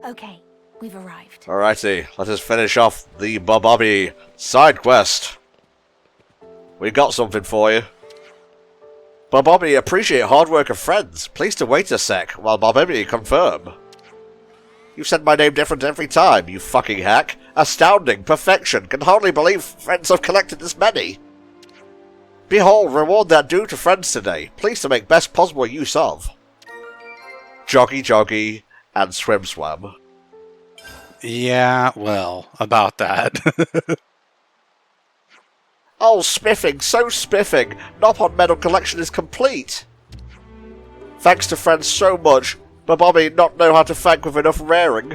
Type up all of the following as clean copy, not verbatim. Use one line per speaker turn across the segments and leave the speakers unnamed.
Okay, we've arrived.
Alrighty, let us finish off the Bobby side quest. We got something for you. Bobby, appreciate hard work of friends. Please to wait a sec while Bobby confirm. You said my name different every time, you fucking hack. Astounding, perfection, can hardly believe friends have collected this many. Behold, reward that due to friends today. Please to make best possible use of. Joggy joggy and swim swam.
Yeah, well, about that.
Oh, spiffing, so spiffing. Nopon medal collection is complete. Thanks to friends so much, but Bobby not know how to thank with enough raring.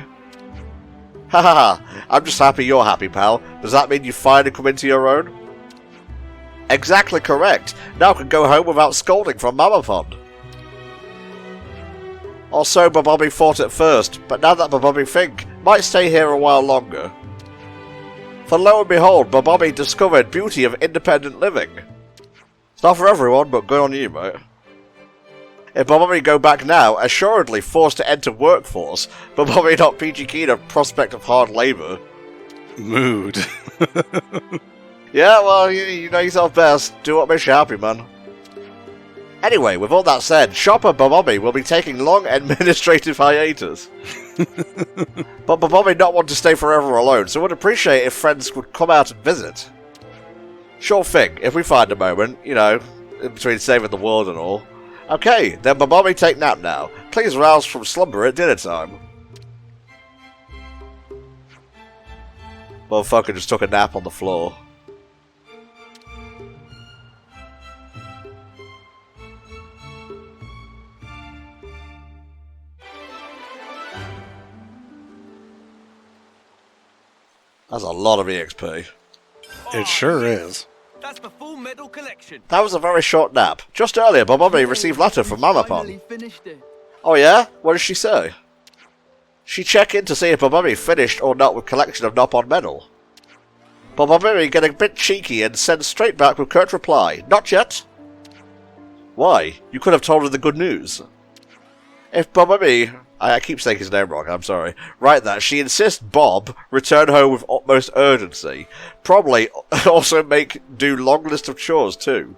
Ha ha ha, I'm just happy you're happy, pal. Does that mean you finally come into your own? Exactly correct. Now I can go home without scolding from Mama Pond. Also, Bobby thought at first, but now that Bobby think, might stay here a while longer. For lo and behold, Bobby discovered beauty of independent living. It's not for everyone, but good on you, mate. If Bobby go back now, assuredly forced to enter workforce, but Bobby not PG keen of prospect of hard labour.
Mood.
Yeah, well, you know yourself best. Do what makes you happy, man. Anyway, with all that said, Shopper Bobby will be taking long administrative hiatus. But Bobby not want to stay forever alone, so would appreciate if friends would come out and visit. Sure thing, if we find a moment, you know, in between saving the world and all. Okay, then Bobby take nap now. Please rouse from slumber at dinner time. Motherfucker just took a nap on the floor. That's a lot of EXP.
It sure is.
That's the full medal collection.
That was a very short nap. Just earlier, Bobby received letter from Mama Pond.
Finally finished it.
Oh yeah? What did she say? She check in to see if Bobby finished or not with collection of Nopon medal. But Bobby get a bit cheeky and sends straight back with curt reply, not yet. Why? You could have told her the good news. If Bobby... I keep saying his name wrong, I'm sorry. Right that, she insists Bob return home with utmost urgency. Probably also make do long list of chores too.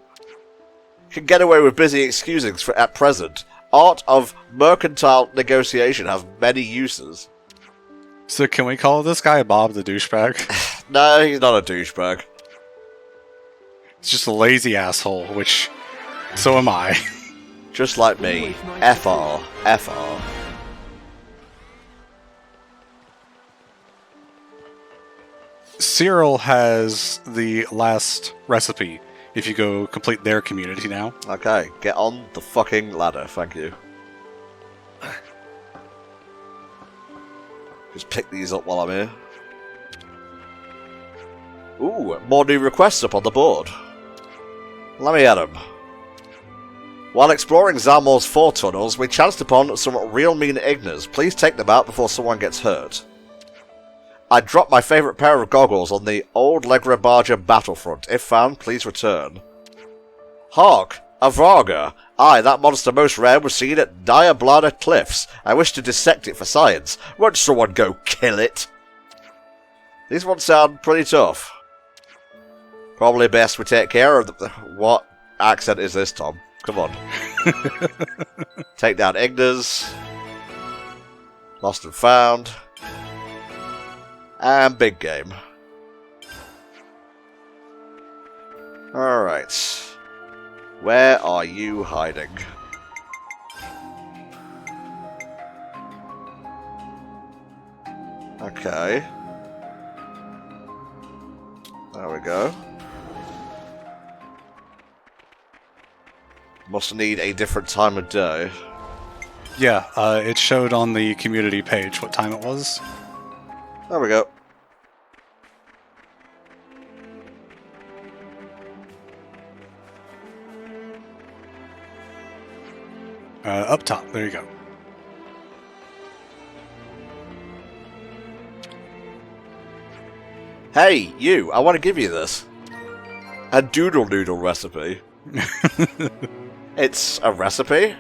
Can get away with busy excusings for at present. Art of mercantile negotiation have many uses.
So can we call this guy Bob the douchebag?
No, he's not a douchebag.
It's just a lazy asshole, which... so am I.
Just like me. FR. FR.
Cyril has the last recipe if you go complete their community now.
Okay, get on the fucking ladder, thank you. Just pick these up while I'm here. Ooh, more new requests up on the board. Let me at them. While exploring Zalmor's 4 tunnels, we chanced upon some real mean ignorants. Please take them out before someone gets hurt. I dropped my favourite pair of goggles on the old Legrabarja battlefront. If found, please return. Hark! A Varga! Aye, that monster most rare was seen at Diablada Cliffs. I wish to dissect it for science. Won't someone go kill it? These ones sound pretty tough. Probably best we take care of the... What accent is this, Tom? Come on. Take down Ignas. Lost and found. And big game. Alright. Where are you hiding? Okay. There we go. Must need a different time of day.
Yeah, it showed on the community page what time it was.
There we go.
Up top, there you go.
Hey, you, I want to give you this. A doodle noodle recipe. It's a recipe?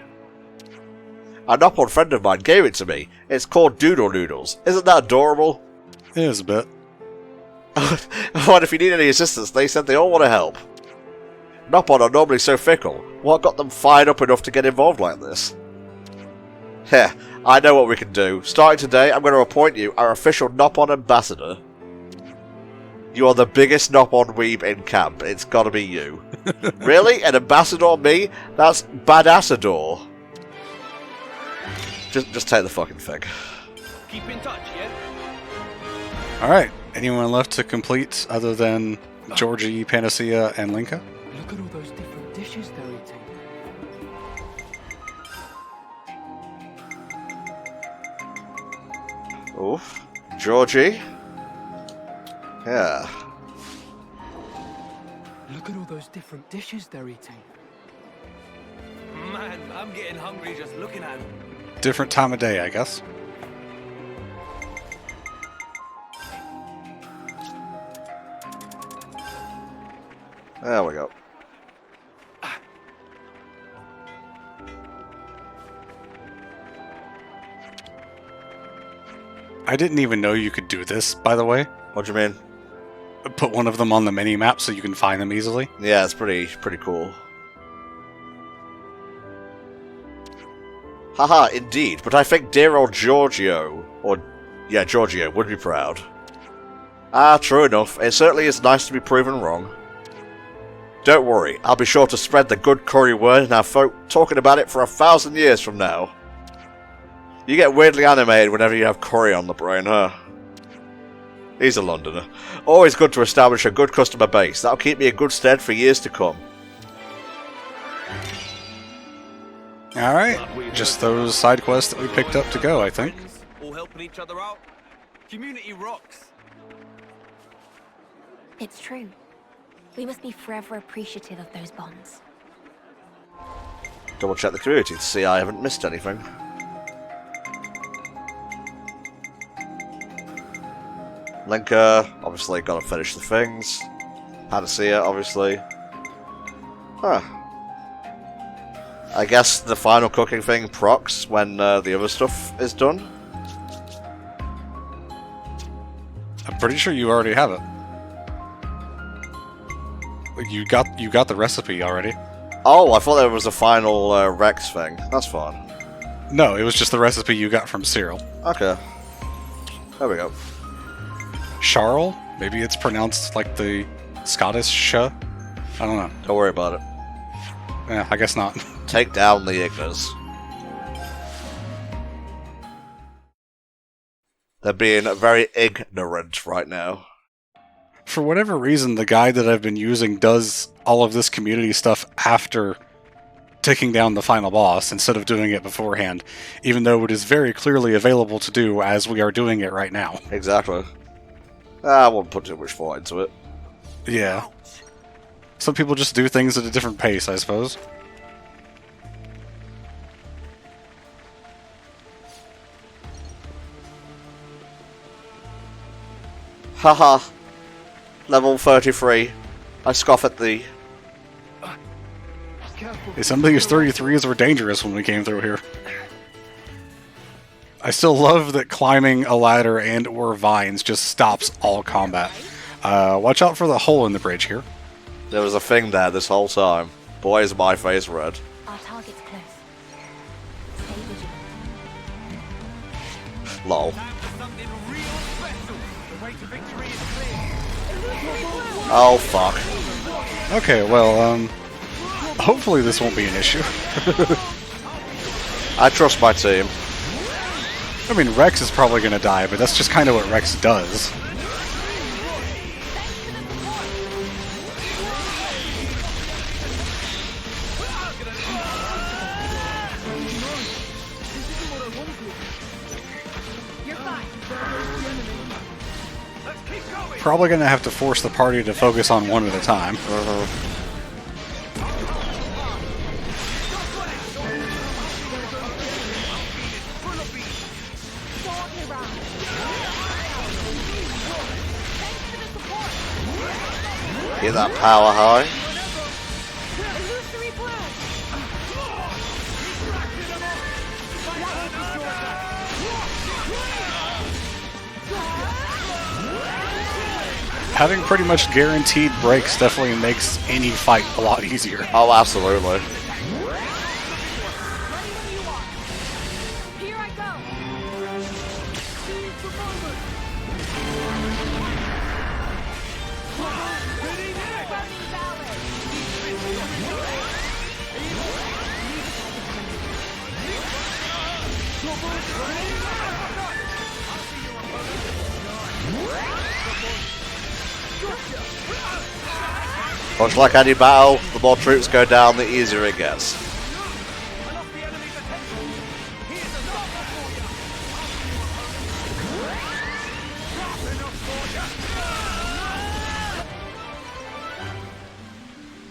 A Nopon friend of mine gave it to me. It's called Doodle Noodles. Isn't that adorable?
It is a bit.
What if you need any assistance? They said they all want to help. Nopon are normally so fickle. What got them fired up enough to get involved like this? Heh, I know what we can do. Starting today, I'm going to appoint you our official Nopon ambassador. You are the biggest Nopon weeb in camp. It's gotta be you. Really? An ambassador me? That's badassador. Just take the fucking thing.
Keep in touch, yeah?
Alright, anyone left to complete other than Georgie, Panacea, and Linka?
Look at all those different dishes they're eating.
Oof. Georgie? Yeah.
Look at all those different dishes they're eating. Man, I'm getting hungry just looking at them.
Different time of day, I guess.
There we go.
I didn't even know you could do this, by the way.
What do you mean?
Put one of them on the mini-map so you can find them easily.
Yeah, it's pretty cool. Haha, indeed, but I think dear old Giorgio, Giorgio would be proud. Ah, true enough, it certainly is nice to be proven wrong. Don't worry, I'll be sure to spread the good curry word and have folk talking about it for 1,000 years from now. You get weirdly animated whenever you have curry on the brain, huh? He's a Londoner. Always good to establish a good customer base. That'll keep me in good stead for years to come.
Alright, just those side quests that we picked up to go, I think.
All helping each other out. Community rocks.
It's true. We must be forever appreciative of those bonds.
Double check the community to see I haven't missed anything. Linka, obviously gotta finish the things. Panacea, obviously. Huh. I guess the final cooking thing procs when the other stuff is done.
I'm pretty sure you already have it. You got the recipe already.
Oh, I thought there was a final Rex thing. That's fine.
No, it was just the recipe you got from Cyril.
Okay. There we go.
Charles? Maybe it's pronounced like the Scottish sh. I don't know.
Don't worry about it.
Yeah, I guess not.
Take down the Ignas. They're being very ignorant right now.
For whatever reason, the guide that I've been using does all of this community stuff after taking down the final boss instead of doing it beforehand, even though it is very clearly available to do as we are doing it right now.
Exactly. I won't put too much thought into it.
Yeah. Some people just do things at a different pace, I suppose.
Haha. Level 33. I scoff at thee.
Hey, some of these 33s were dangerous when we came through here. I still love that climbing a ladder and or vines just stops all combat. Watch out for the hole in the bridge here.
There was a thing there this whole time. Boy, is my face red.
Our target's close. Stay vigilant.
Lol.
Something real special. The way to victory is clear.
Oh, fuck.
Okay, well, hopefully this won't be an issue.
I trust my team.
I mean, Rex is probably going to die, but that's just kind of what Rex does. Probably going to have to force the party to focus on one at a time.
Get that power high.
Having pretty much guaranteed breaks definitely makes any fight a lot easier.
Oh, absolutely.
Here I go.
Much like any battle, the more troops go down, the easier it gets.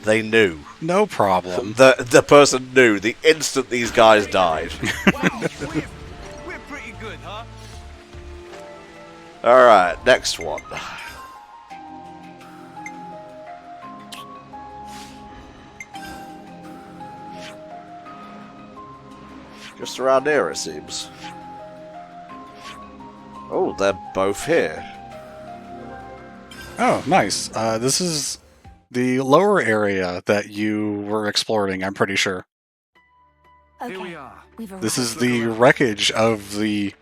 They knew.
No problem.
The person knew the instant these guys died.
Wow, we're pretty good, huh?
Alright, next one. Just around here, it seems. Oh, they're both here.
Oh, nice. This is the lower area that you were exploring, I'm pretty sure.
Here we
Okay.
are.
We've arrived.
This is the wreckage of the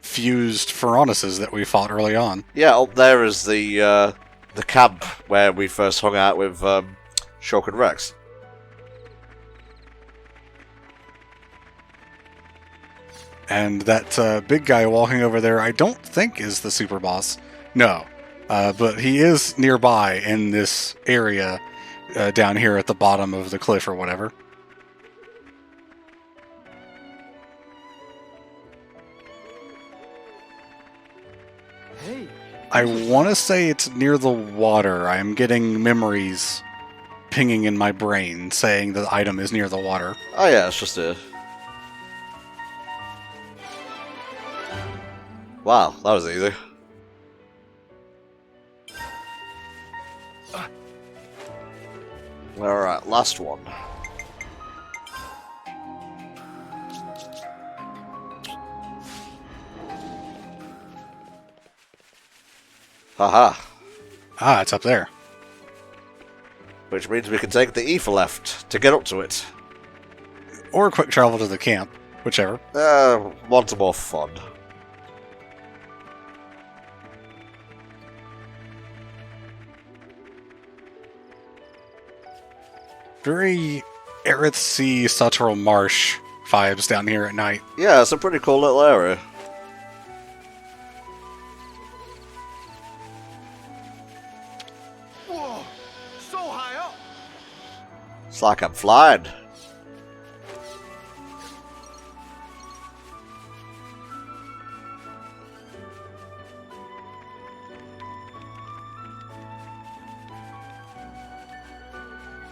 fused Pharaonises that we fought early on.
Yeah, up there is the camp where we first hung out with Shulk and Rex.
And that big guy walking over there, I don't think is the super boss. No. But he is nearby in this area down here at the bottom of the cliff or whatever.
Hey.
I want to say it's near the water. I'm getting memories pinging in my brain saying the item is near the water.
Oh yeah, it's just here. Wow, that was easy. Alright, last one. Haha.
Ah, it's up there.
Which means we can take the E for left to get up to it.
Or quick travel to the camp, whichever.
Want more fun.
Very Aerith Sea Sutterl Marsh vibes down here at night.
Yeah, it's a pretty cool little area.
Whoa, so high up.
It's like I'm flying.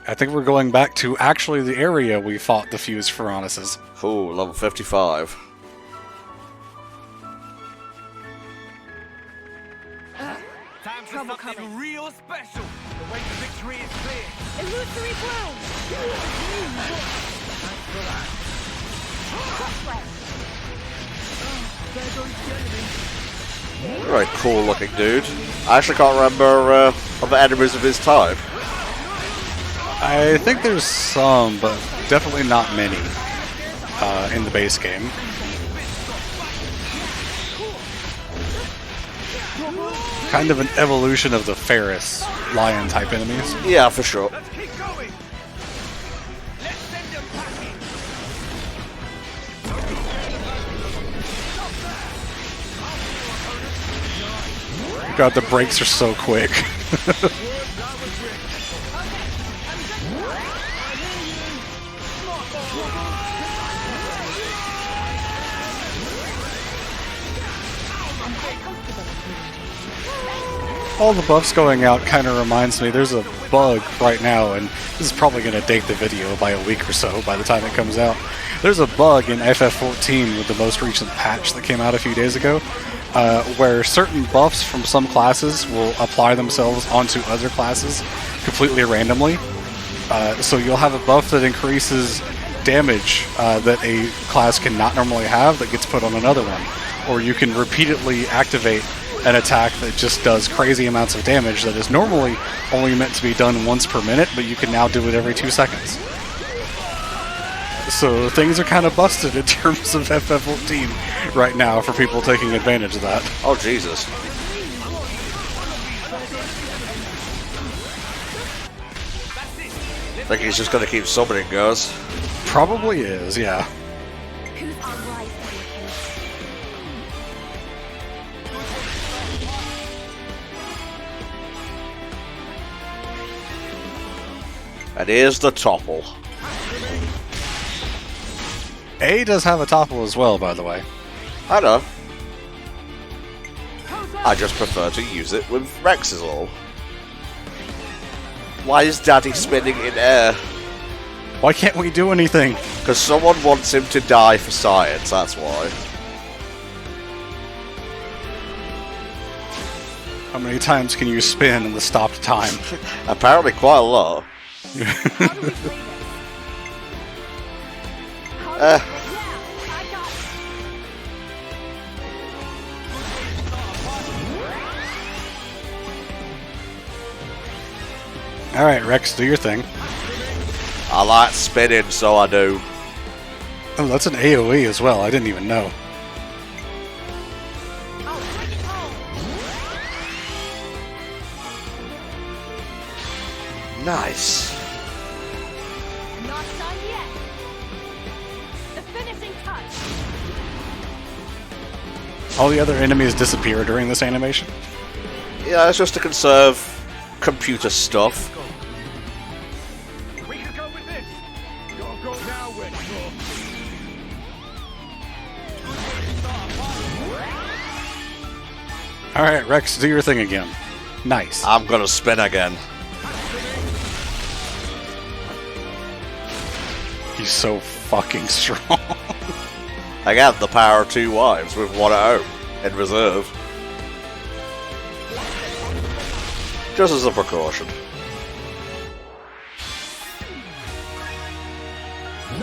I think we're going back to actually the area we fought the fused Pharaonises.
Ooh, level 55.
Time for
Trouble
something
coming.
real special. The way to victory is clear.
Illusory bloom.
Very cool looking dude. I actually can't remember other enemies of his type.
I think there's some, but definitely not many in the base game. Kind of an evolution of the Ferris lion type enemies.
Yeah, for sure.
Let's keep going. Let's send them packing.
God, the brakes are so quick. All the buffs going out kind of reminds me there's a bug right now, and this is probably going to date the video by a week or so by the time it comes out. There's a bug in FF14 with the most recent patch that came out a few days ago, where certain buffs from some classes will apply themselves onto other classes completely randomly. So you'll have a buff that increases damage that a class cannot normally have that gets put on another one. Or you can repeatedly activate an attack that just does crazy amounts of damage that is normally only meant to be done once per minute, but you can now do it every 2 seconds. So things are kind of busted in terms of FF14 right now for people taking advantage of that.
Oh, Jesus. I think he's just going to keep summoning girls.
Probably is, yeah.
Who's our right?
And here's the topple.
A does have a topple as well, by the way.
I know. I just prefer to use it with Rex's all. Why is Daddy spinning in air?
Why can't we do anything?
Because someone wants him to die for science, that's why.
How many times can you spin in the stopped time?
Apparently quite a lot.
Alright, Rex, do your thing.
I like spinning, so I do.
Oh, that's an AoE as well. I didn't even know.
Nice.
Not done yet. The finishing touch.
All the other enemies disappear during this animation.
Yeah, it's just to conserve computer stuff.
We can go with this. Gotta go now, Retro.
Alright, Rex, do your thing again. Nice.
I'm gonna spin again.
He's so fucking strong.
Again, the power of 2 wives with one at home in reserve. Just as a precaution.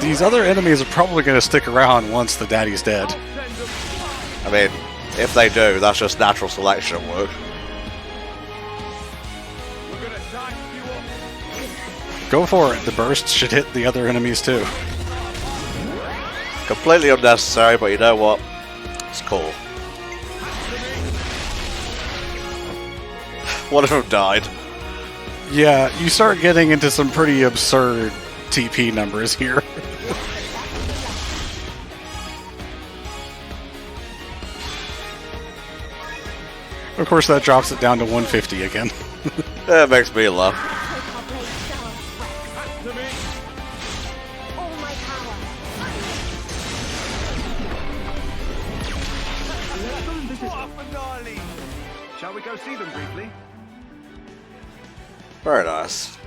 These other enemies are probably going to stick around once the daddy's dead.
I mean, if they do, that's just natural selection at work.
We're gonna tie you up.
Go for it. The burst should hit the other enemies too.
Completely unnecessary, but you know what? It's cool. One of them died.
Yeah, you start getting into some pretty absurd TP numbers here. Of course, that drops it down to 150 again.
That makes me laugh.
To me.
All my power.
What a finale. Shall we go see them briefly?
Very nice.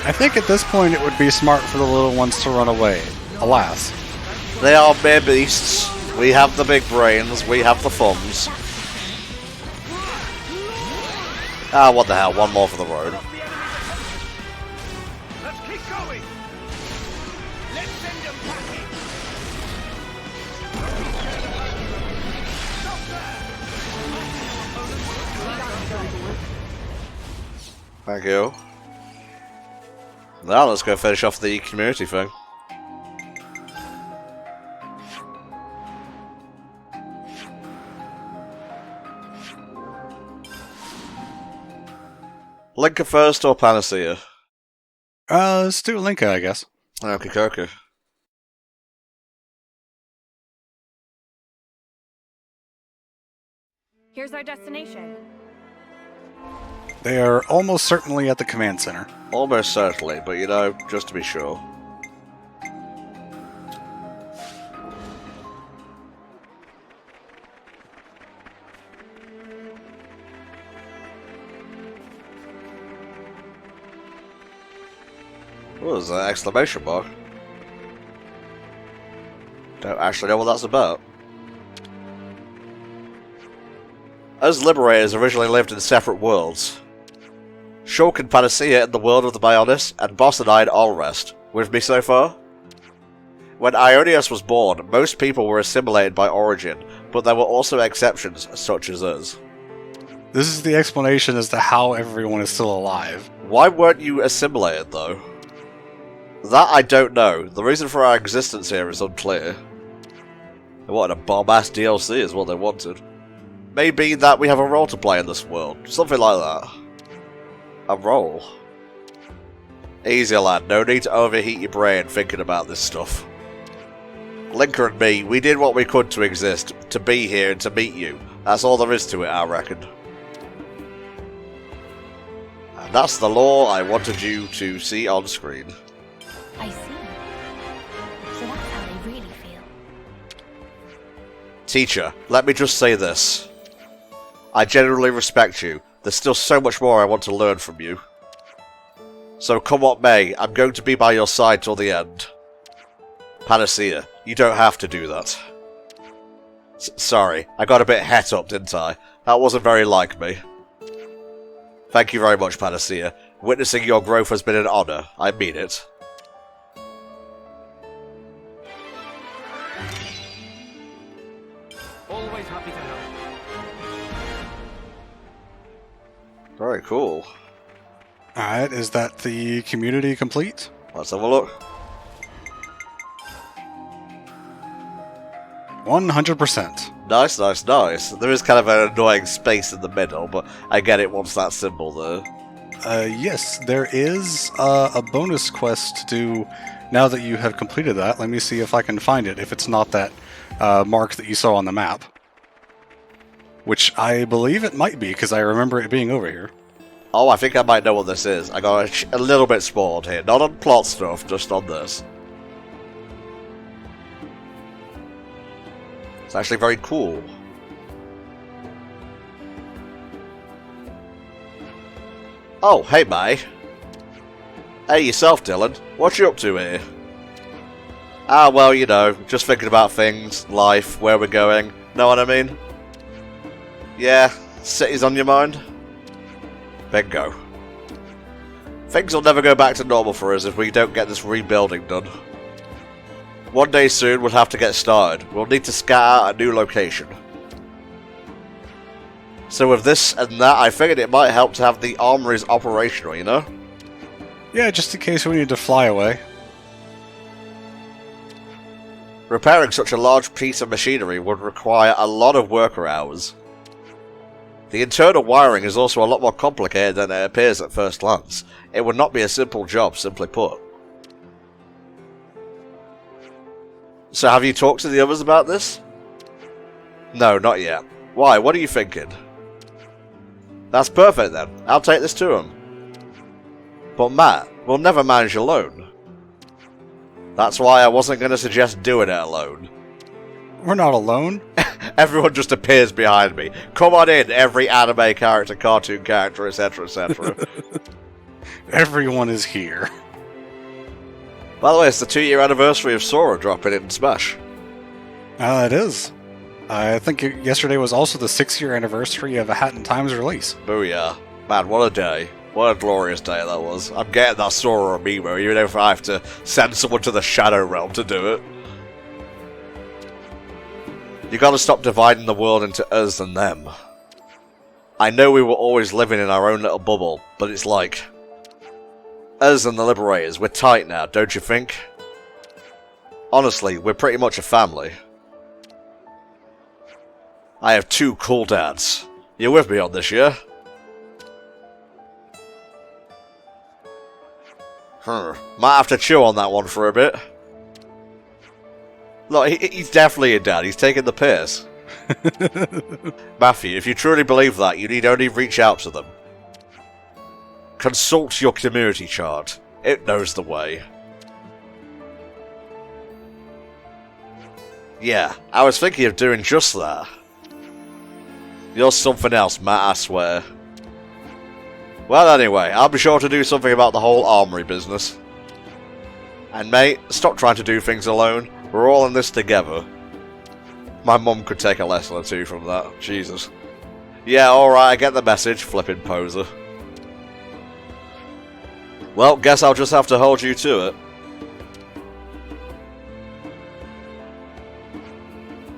I think at this point it would be smart for the little ones to run away. Alas.
They are mere beasts. We have the big brains. We have the thumbs. Ah, what the hell? One more for the road.
Let's keep going. Let's send them packing.
Thank you. Now let's go finish off the community thing. Linka first or Panacea?
Let's do Linka, I guess.
Okay, okay.
Here's our destination.
They are almost certainly at the command center.
Almost certainly, but you know, just to be sure. What was that exclamation mark? Don't actually know what that's about. Us Liberators originally lived in separate worlds. Shulk and Panacea in the world of the Bionis, and Boss and I in Allrest. With me so far? When Ionius was born, most people were assimilated by origin, but there were also exceptions, such as us.
This is the explanation as to how everyone is still alive.
Why weren't you assimilated, though? That I don't know. The reason for our existence here is unclear. They wanted a bomb-ass DLC is what they wanted. Maybe that we have a role to play in this world. Something like that. A role? Easy, lad. No need to overheat your brain thinking about this stuff. Linker and me, we did what we could to exist, to be here and to meet you. That's all there is to it, I reckon. And that's the lore I wanted you to see on screen.
I see. So that's how they really feel.
Teacher, let me just say this. I genuinely respect you. There's still so much more I want to learn from you. So come what may, I'm going to be by your side till the end. Panacea, you don't have to do that. Sorry, I got a bit het up, didn't I? That wasn't very like me. Thank you very much, Panacea. Witnessing your growth has been an honor. I mean it.
Always happy to help.
Very cool.
Alright, is that the community complete?
Let's have a look.
100%.
Nice, nice, nice. There is kind of an annoying space in the middle, but I get it once that symbol there.
Yes, there is a bonus quest to do now that you have completed that. Let me see if I can find it, if it's not that mark that you saw on the map. Which I believe it might be, because I remember it being over here.
Oh, I think I might know what this is. I got a little bit spoiled here. Not on plot stuff, just on this. It's actually very cool. Oh, hey, May. Hey, yourself, Dylan. What you up to here? Ah, well, you know, just thinking about things, life, where we're going. Know what I mean? Yeah, city's on your mind? Bingo. Things will never go back to normal for us if we don't get this rebuilding done. One day soon we'll have to get started. We'll need to scout out a new location. So with this and that, I figured it might help to have the armories operational, you know?
Yeah, just in case we need to fly away.
Repairing such a large piece of machinery would require a lot of worker hours. The internal wiring is also a lot more complicated than it appears at first glance. It would not be a simple job, simply put. So have you talked to the others about this? No, not yet. Why, what are you thinking? That's perfect then. I'll take this to them. But Matt, we'll never manage alone. That's why I wasn't going to suggest doing it alone.
We're not alone.
Everyone just appears behind me. Come on in, every anime character, cartoon character, etc, etc.
Everyone is here.
By the way, it's the 2-year anniversary of Sora dropping in Smash.
It is. I think yesterday was also the 6-year anniversary of A Hat in Time's release.
Booyah. Man, what a day. What a glorious day that was. I'm getting that Sora amiibo, even if I have to send someone to the Shadow Realm to do it. You gotta stop dividing the world into us and them. I know we were always living in our own little bubble, but it's like... us and the Liberators, we're tight now, don't you think? Honestly, we're pretty much a family. I have 2 cool dads. You with me on this, yeah? Might have to chew on that one for a bit. Look, he's definitely a dad. He's taking the piss. Matthew, if you truly believe that, you need only reach out to them. Consult your community chart. It knows the way. Yeah, I was thinking of doing just that. You're something else, Matt, I swear. Well, anyway, I'll be sure to do something about the whole armory business. And mate, stop trying to do things alone. We're all in this together. My mum could take a lesson or two from that. Jesus. Yeah, alright, I get the message, flipping poser. Well, guess I'll just have to hold you to it.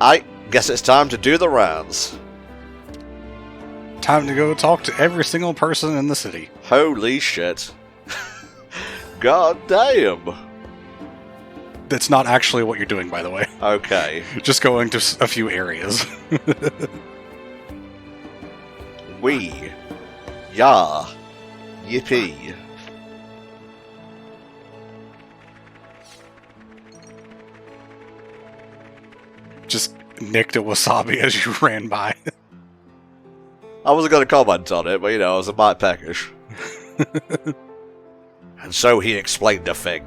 I guess it's time to do the rounds.
Time to go talk to every single person in the city.
Holy shit. God damn.
That's not actually what you're doing, by the way.
Okay.
Just going to a few areas.
We. Ya. Yippee.
Just nicked a wasabi as you ran by.
I wasn't going to comment on it, but you know, I was a bit peckish. And so he explained the thing.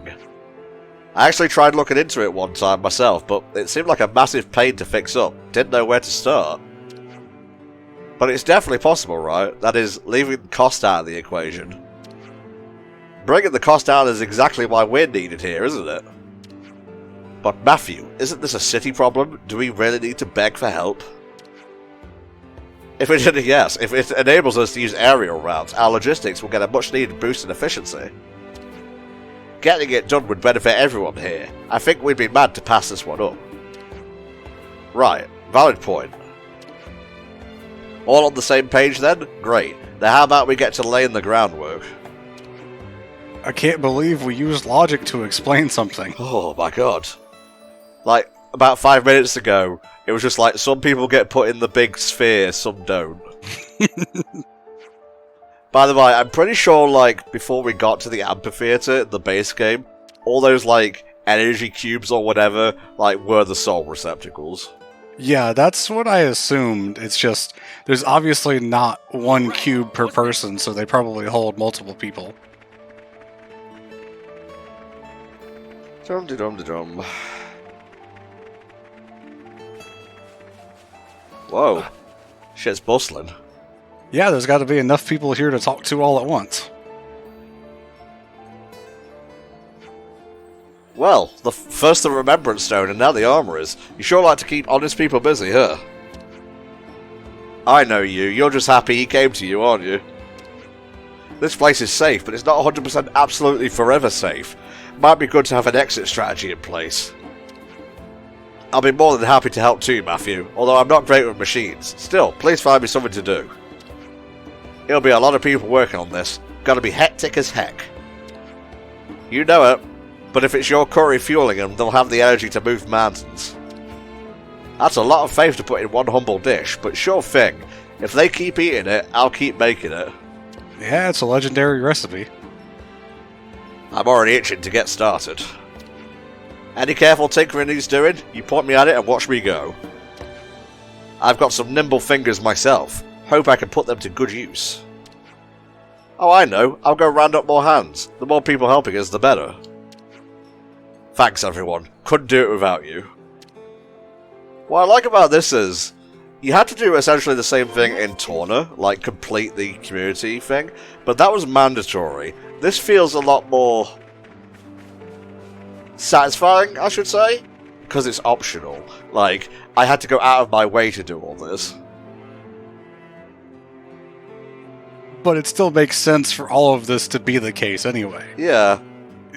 I actually tried looking into it one time myself, but it seemed like a massive pain to fix up. Didn't know where to start. But it's definitely possible, right? That is, leaving cost out of the equation. Bringing the cost down is exactly why we're needed here, isn't it? But Matthew, isn't this a city problem? Do we really need to beg for help? If it enables us to use aerial routes, our logistics will get a much needed boost in efficiency. Getting it done would benefit everyone here. I think we'd be mad to pass this one up. Right, valid point. All on the same page then? Great. Now how about we get to laying the groundwork?
I can't believe we used logic to explain something.
Oh my god. Like, about 5 minutes ago, it was just like, some people get put in the big sphere, some don't. By the way, I'm pretty sure, like, before we got to the amphitheater, the base game, all those, like, energy cubes or whatever, like, were the soul receptacles.
Yeah, that's what I assumed. It's just, there's obviously not one cube per person, so they probably hold multiple people.
Dum-de-dum-de-dum. Whoa. Shit's bustling.
Yeah, there's got to be enough people here to talk to all at once.
Well, first the Remembrance Stone and now the Armorers. You sure like to keep honest people busy, huh? I know you. You're just happy he came to you, aren't you? This place is safe, but it's not 100% absolutely forever safe. Might be good to have an exit strategy in place. I'll be more than happy to help too, Matthew, although I'm not great with machines. Still, please find me something to do. It'll be a lot of people working on this. Gotta be hectic as heck. You know it, but if it's your curry fueling them, they'll have the energy to move mountains. That's a lot of faith to put in one humble dish, but sure thing. If they keep eating it, I'll keep making it.
Yeah, it's a legendary recipe.
I'm already itching to get started. Any careful tinkering he's doing, you point me at it and watch me go. I've got some nimble fingers myself. Hope I can put them to good use. Oh, I know. I'll go round up more hands. The more people helping us, the better. Thanks, everyone. Couldn't do it without you. What I like about this is, you had to do essentially the same thing in Torna, like complete the community thing, but that was mandatory. This feels a lot more satisfying, I should say, because it's optional. Like, I had to go out of my way to do all this.
But it still makes sense for all of this to be the case anyway.
Yeah.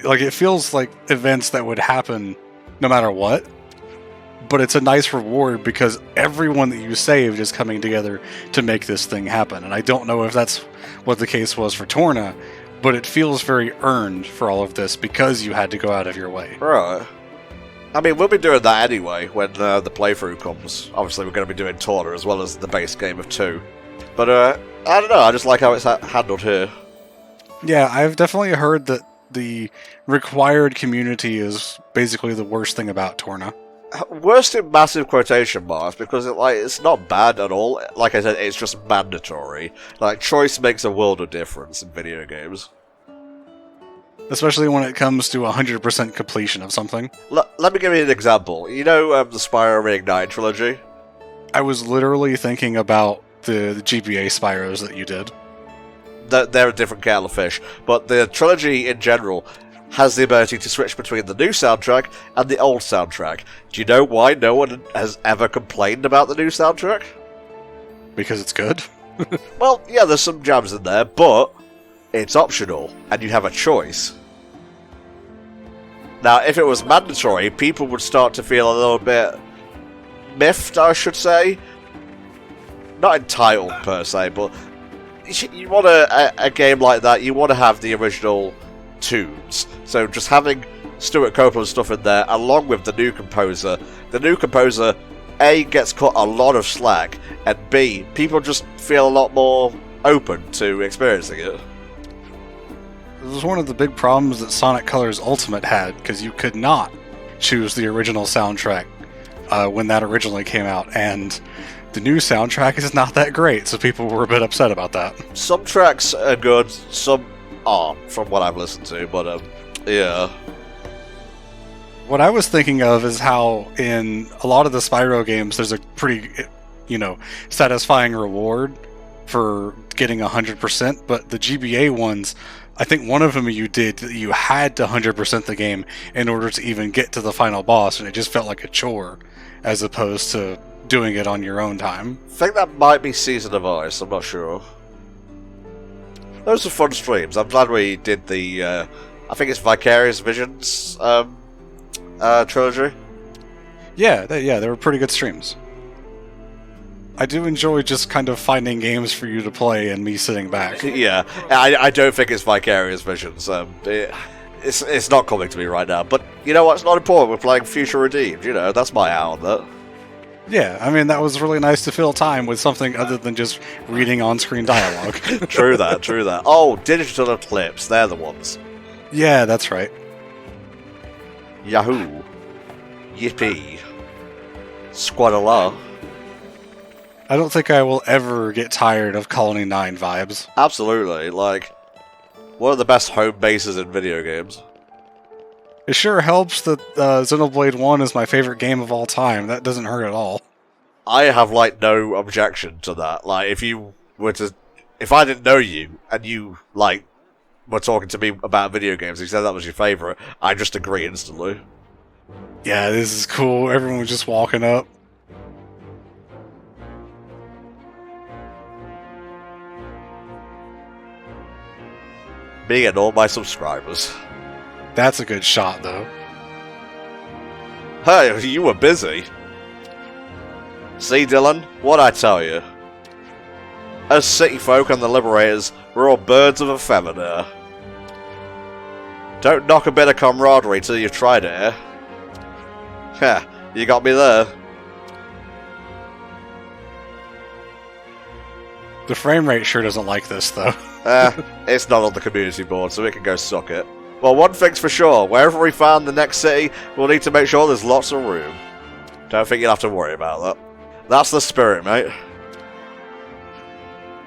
Like, it feels like events that would happen no matter what. But it's a nice reward because everyone that you saved is coming together to make this thing happen. And I don't know if that's what the case was for Torna, but it feels very earned for all of this because you had to go out of your way.
Right. I mean, we'll be doing that anyway when the playthrough comes. Obviously, we're going to be doing Torna as well as the base game of 2. But, I don't know, I just like how it's handled here.
Yeah, I've definitely heard that the required community is basically the worst thing about Torna.
Worst in massive quotation marks, because it's not bad at all. Like I said, it's just mandatory. Like, choice makes a world of difference in video games.
Especially when it comes to 100% completion of something.
Let me give you an example. You know the Spyro Reignited trilogy?
I was literally thinking about the GBA Spyros that you did.
They're a different kettle of fish, but the trilogy in general has the ability to switch between the new soundtrack and the old soundtrack. Do you know why no one has ever complained about the new soundtrack?
Because it's good?
Well, yeah, there's some jams in there, but it's optional, and you have a choice. Now, if it was mandatory, people would start to feel a little bit miffed, I should say. Not entitled, per se, but you want a game like that, you want to have the original tunes. So just having Stuart Copeland stuff in there, along with the new composer, A, gets cut a lot of slack, and B, people just feel a lot more open to experiencing it.
This was one of the big problems that Sonic Colors Ultimate had, because you could not choose the original soundtrack when that originally came out, and the new soundtrack is not that great, so people were a bit upset about that.
Some tracks are good, some aren't, from what I've listened to, but yeah.
What I was thinking of is how in a lot of the Spyro games there's a pretty, satisfying reward for getting 100%, but the GBA ones, I think one of them you did that you had to 100% the game in order to even get to the final boss, and it just felt like a chore as opposed to doing it on your own time.
I think that might be Season of Ice, I'm not sure. Those are fun streams. I'm glad we did the, I think it's Vicarious Visions trilogy.
Yeah, they were pretty good streams. I do enjoy just kind of finding games for you to play and me sitting back.
Yeah, I don't think it's Vicarious Visions. It's not coming to me right now. But you know what? It's not important. We're playing Future Redeemed. That's my out on that.
Yeah, I mean, that was really nice to fill time with something other than just reading on-screen dialogue.
True that. Oh, Digital Eclipse. They're the ones.
Yeah, that's right.
Yahoo. Yippee. Squadala.
I don't think I will ever get tired of Colony 9 vibes.
Absolutely. One of the best home bases in video games.
It sure helps that Xenoblade 1 is my favorite game of all time. That doesn't hurt at all.
I have, no objection to that. If I didn't know you, and you, were talking to me about video games, you said that was your favorite, I just agree instantly.
Yeah, this is cool. Everyone was just walking up.
Me and all my subscribers.
That's a good shot, though.
Hey, you were busy. See, Dylan, what I tell you. As city folk and the liberators, we're all birds of a feather there. Don't knock a bit of camaraderie till you've tried it, eh? Heh, you got me there.
The frame rate sure doesn't like this, though.
It's not on the community board, so it can go suck it. Well, one thing's for sure, wherever we find the next city, we'll need to make sure there's lots of room. Don't think you'll have to worry about that. That's the spirit, mate.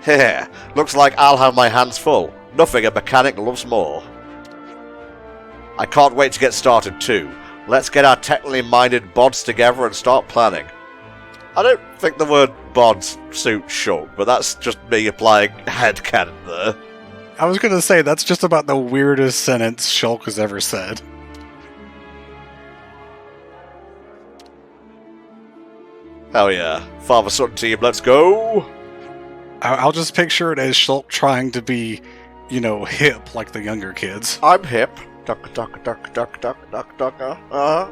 Heh, looks like I'll have my hands full. Nothing a mechanic loves more. I can't wait to get started too. Let's get our technically minded bods together and start planning. I don't think the word bods suits Shulk, but that's just me applying headcanon there.
I was gonna say, that's just about the weirdest sentence Shulk has ever said.
Hell yeah. Father-son team, let's go!
I'll just picture it as Shulk trying to be, hip like the younger kids.
I'm hip. Duck, duck, duck, duck, duck, duck, duck, uh-huh.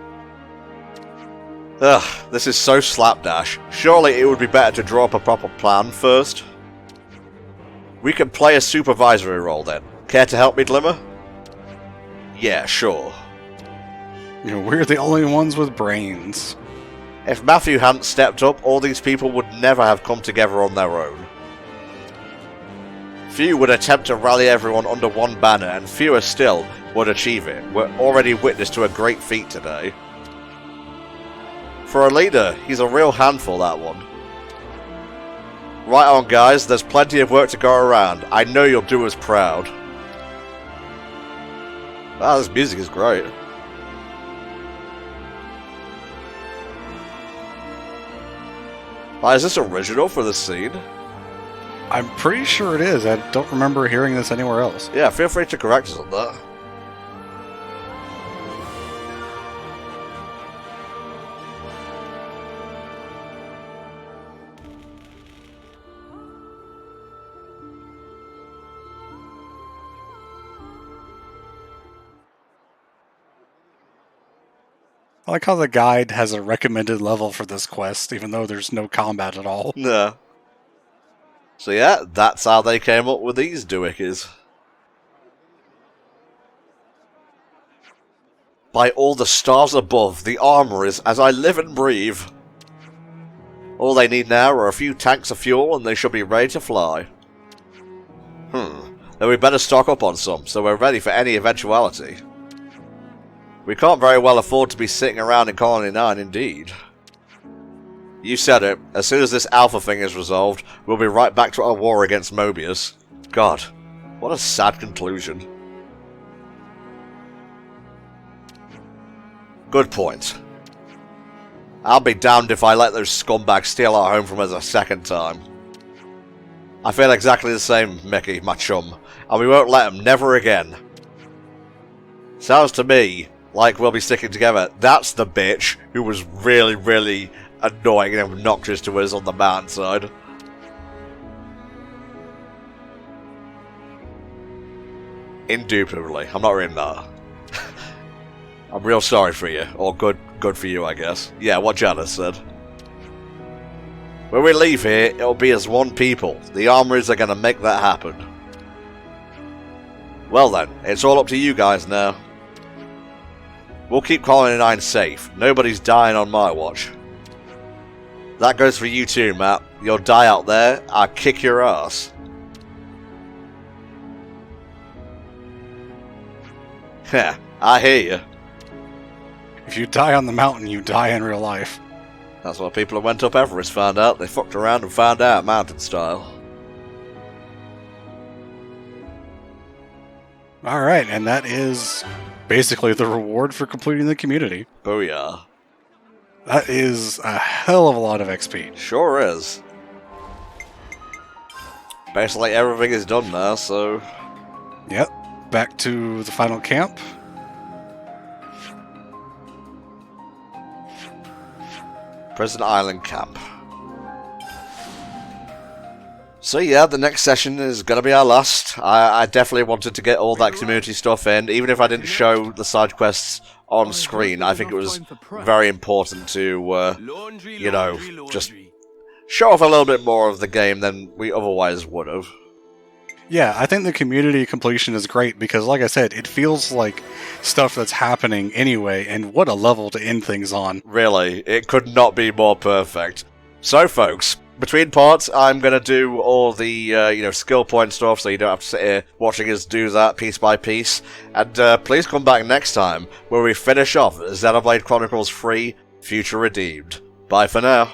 Ugh, this is so slapdash. Surely it would be better to draw up a proper plan first. We can play a supervisory role then. Care to help me, Glimmer? Yeah, sure.
We're the only ones with brains.
If Matthew hadn't stepped up, all these people would never have come together on their own. Few would attempt to rally everyone under one banner, and fewer still would achieve it. We're already witness to a great feat today. For a leader, he's a real handful, that one. Right on, guys, there's plenty of work to go around. I know you'll do us proud. Wow, this music is great. Is this original for this scene?
I'm pretty sure it is. I don't remember hearing this anywhere else.
Yeah, feel free to correct us on that.
I like how the guide has a recommended level for this quest, even though there's no combat at all.
Yeah. So yeah, that's how they came up with these doohickeys. By all the stars above, the armor is as I live and breathe. All they need now are a few tanks of fuel and they should be ready to fly. Then we better stock up on some, so we're ready for any eventuality. We can't very well afford to be sitting around in Colony 9, indeed. You said it. As soon as this Alpha thing is resolved, we'll be right back to our war against Mobius. God, what a sad conclusion. Good point. I'll be damned if I let those scumbags steal our home from us a second time. I feel exactly the same, Mickey, my chum, and we won't let them, never again. Sounds to me like we'll be sticking together. That's the bitch who was really, really annoying and obnoxious to us on the mountainside. Indubitably. I'm not reading that. I'm real sorry for you. Or good for you, I guess. Yeah, what Janice said. When we leave here, it'll be as one people. The armories are going to make that happen. Well then, it's all up to you guys now. We'll keep Colony 9 safe. Nobody's dying on my watch. That goes for you too, Matt. You'll die out there, I'll kick your ass. Heh, I hear you.
If you die on the mountain, you die in real life.
That's what people who went up Everest found out. They fucked around and found out mountain style.
Alright, and that is basically the reward for completing the community.
Booyah.
That is a hell of a lot of XP.
Sure is. Basically everything is done now, so...
Yep, back to the final camp.
Prison Island Camp. So yeah, the next session is going to be our last. I definitely wanted to get all that community stuff in, even if I didn't show the side quests on screen. I think it was very important to, you know, just show off a little bit more of the game than we otherwise would have.
Yeah, I think the community completion is great because, like I said, it feels like stuff that's happening anyway, and what a level to end things on.
Really, it could not be more perfect. So, folks, between parts, I'm going to do all the, you know, skill point stuff, so you don't have to sit here watching us do that piece by piece. And please come back next time, where we finish off Xenoblade Chronicles 3, Future Redeemed. Bye for now.